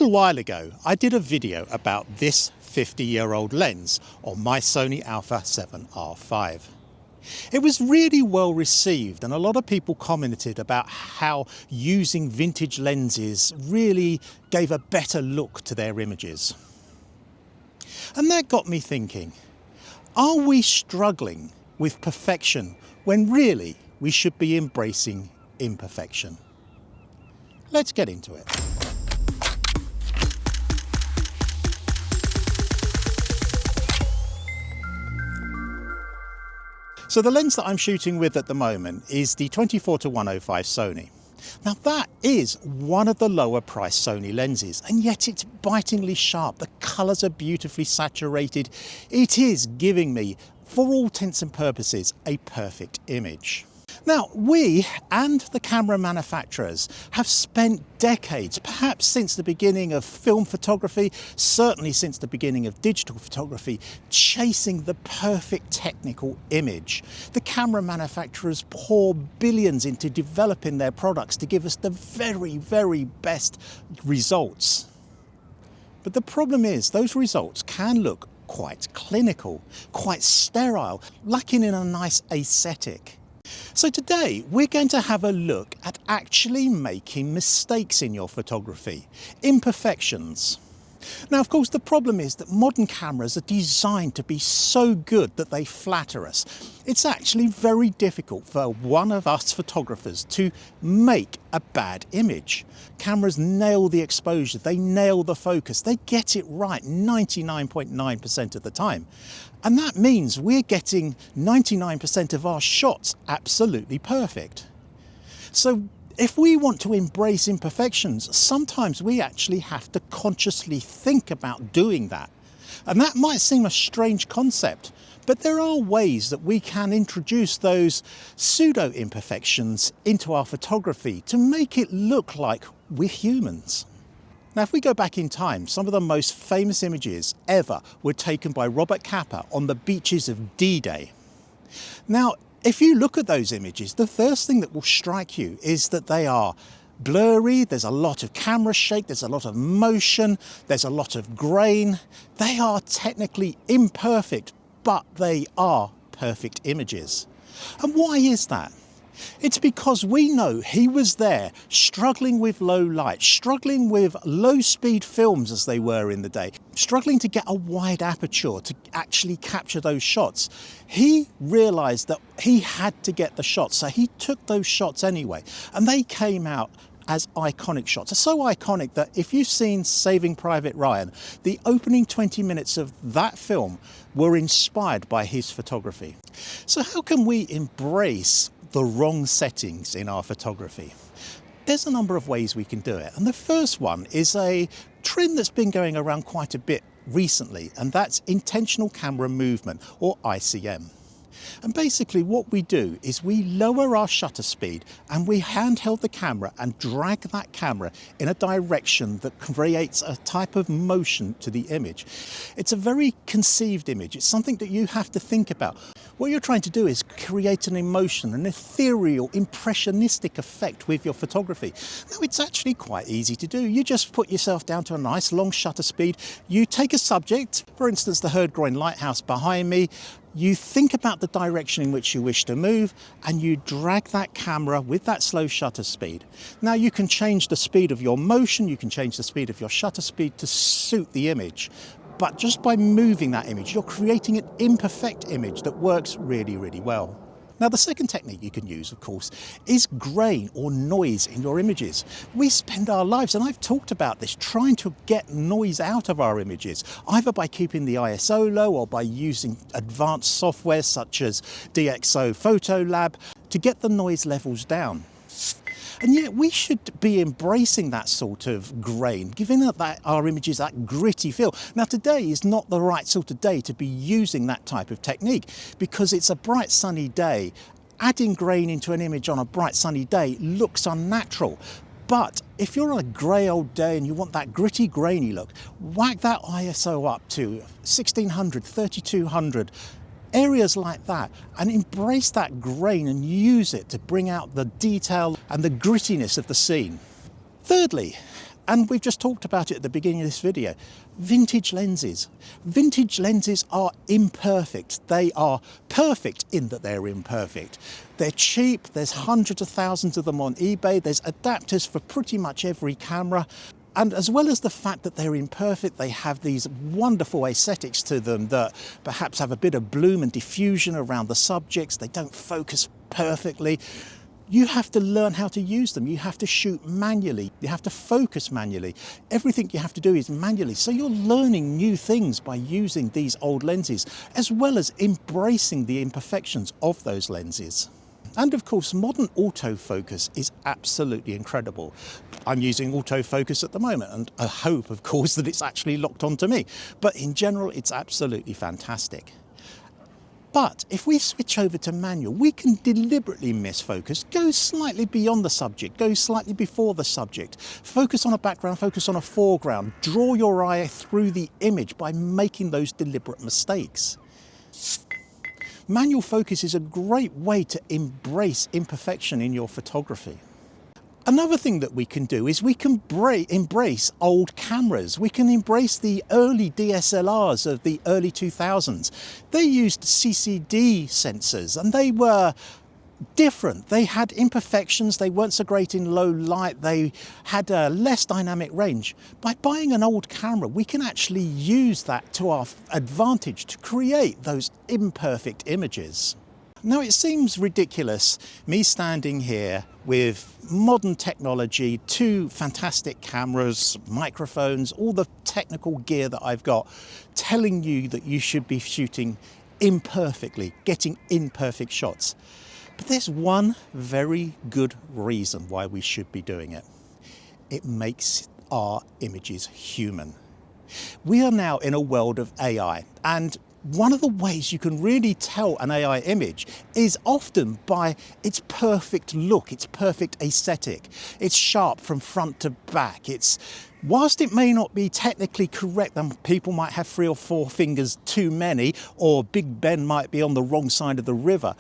little while ago, I did a video about this 50-year-old lens on my Sony Alpha 7R5. It was really well received, and a lot of people commented about how using vintage lenses really gave a better look to their images. And that got me thinking, are we struggling with perfection when really we should be embracing imperfection? Let's get into it. So the lens that I'm shooting with at the moment is the 24-105 Sony. Now that is one of the lower priced Sony lenses, and yet it's bitingly sharp. The colours are beautifully saturated. It is giving me, for all intents and purposes, a perfect image. Now, we and the camera manufacturers have spent decades, perhaps since the beginning of film photography, certainly since the beginning of digital photography, chasing the perfect technical image. The camera manufacturers pour billions into developing their products to give us the very, very best results. But the problem is, those results can look quite clinical, quite sterile, lacking in a nice aesthetic. So today we're going to have a look at actually making mistakes in your photography, imperfections. Now, of course, the problem is that modern cameras are designed to be so good that they flatter us. It's actually very difficult for one of us photographers to make a bad image. Cameras nail the exposure, they nail the focus, they get it right 99.9% of the time. And that means we're getting 99% of our shots absolutely perfect. So if we want to embrace imperfections, sometimes we actually have to consciously think about doing that. And that might seem a strange concept, but there are ways that we can introduce those pseudo-imperfections into our photography to make it look like we're humans. Now, if we go back in time, some of the most famous images ever were taken by Robert Capa on the beaches of D-Day. Now, if you look at those images, the first thing that will strike you is that they are blurry, there's a lot of camera shake, there's a lot of motion, there's a lot of grain. They are technically imperfect, but they are perfect images. And why is that? It's because we know he was there struggling with low light, struggling with low speed films as they were in the day, struggling to get a wide aperture to actually capture those shots. He realized that he had to get the shots, so he took those shots anyway, and they came out as iconic shots. They're so iconic that if you've seen Saving Private Ryan, the opening 20 minutes of that film were inspired by his photography. So how can we embrace the wrong settings in our photography? There's a number of ways we can do it, and the first one is a trend that's been going around quite a bit recently, and that's intentional camera movement, or ICM. And basically what we do is we lower our shutter speed and we handheld the camera and drag that camera in a direction that creates a type of motion to the image. It's a very conceived image. It's something that you have to think about. What you're trying to do is create an emotion, an ethereal, impressionistic effect with your photography. Now, it's actually quite easy to do. You just put yourself down to a nice long shutter speed. You take a subject, for instance, the Herd Groin Lighthouse behind me. You think about the direction in which you wish to move, and you drag that camera with that slow shutter speed. Now, you can change the speed of your motion, you can change the speed of your shutter speed to suit the image. But just by moving that image, you're creating an imperfect image that works really, really well. Now, the second technique you can use, of course, is grain or noise in your images. We spend our lives, and I've talked about this, trying to get noise out of our images, either by keeping the ISO low or by using advanced software such as DxO Photo Lab to get the noise levels down. And yet we should be embracing that sort of grain, giving our images that gritty feel. Now, today is not the right sort of day to be using that type of technique, because it's a bright sunny day. Adding grain into an image on a bright sunny day looks unnatural. But if you're on a grey old day and you want that gritty, grainy look, whack that ISO up to 1600, 3200, areas like that, and embrace that grain and use it to bring out the detail and the grittiness of the scene. Thirdly, And we've just talked about it at the beginning of this video. Vintage lenses. Vintage lenses are imperfect. They are perfect in that they're imperfect. They're cheap. There's hundreds of thousands of them on eBay. There's adapters for pretty much every camera. And as well as the fact that they're imperfect, they have these wonderful aesthetics to them that perhaps have a bit of bloom and diffusion around the subjects. They don't focus perfectly. You have to learn how to use them. You have to shoot manually. You have to focus manually. Everything you have to do is manually. So you're learning new things by using these old lenses, as well as embracing the imperfections of those lenses. And of course, modern autofocus is absolutely incredible. I'm using autofocus at the moment, and I hope, of course, that it's actually locked onto me. But in general, it's absolutely fantastic. But if we switch over to manual, we can deliberately misfocus, go slightly beyond the subject, go slightly before the subject, focus on a background, focus on a foreground, draw your eye through the image by making those deliberate mistakes. Manual focus is a great way to embrace imperfection in your photography. Another thing that we can do is we can embrace old cameras. We can embrace the early DSLRs of the early 2000s. They used CCD sensors and they were different. They had imperfections. They weren't so great in low light. They had a less dynamic range. By buying an old camera, we can actually use that to our advantage to create those imperfect images. Now, it seems ridiculous, me standing here with modern technology, 2 fantastic cameras, microphones, all the technical gear that I've got, telling you that you should be shooting imperfectly, getting imperfect shots. But there's one very good reason why we should be doing it. It makes our images human. We are now in a world of AI, and one of the ways you can really tell an AI image is often by its perfect look, its perfect aesthetic. It's sharp from front to back. Whilst it may not be technically correct, and people might have 3 or 4 fingers too many, or Big Ben might be on the wrong side of the river,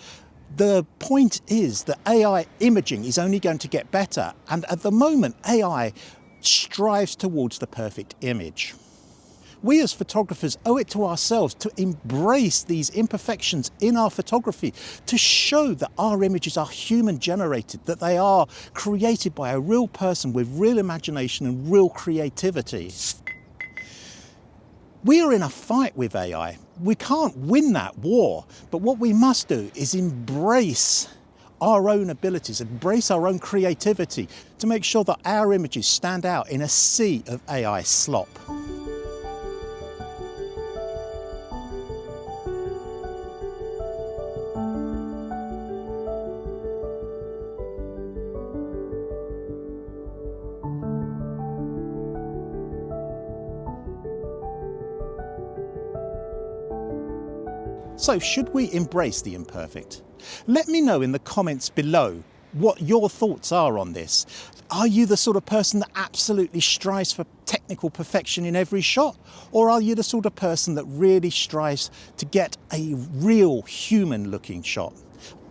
the point is that AI imaging is only going to get better. And at the moment, AI strives towards the perfect image. We as photographers owe it to ourselves to embrace these imperfections in our photography, to show that our images are human generated, that they are created by a real person with real imagination and real creativity. We are in a fight with AI. We can't win that war, but what we must do is embrace our own abilities, embrace our own creativity to make sure that our images stand out in a sea of AI slop. So should we embrace the imperfect? Let me know in the comments below what your thoughts are on this. Are you the sort of person that absolutely strives for technical perfection in every shot? Or are you the sort of person that really strives to get a real human looking shot?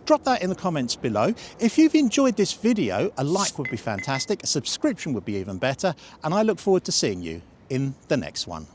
Drop that in the comments below. If you've enjoyed this video, a like would be fantastic, a subscription would be even better, and I look forward to seeing you in the next one.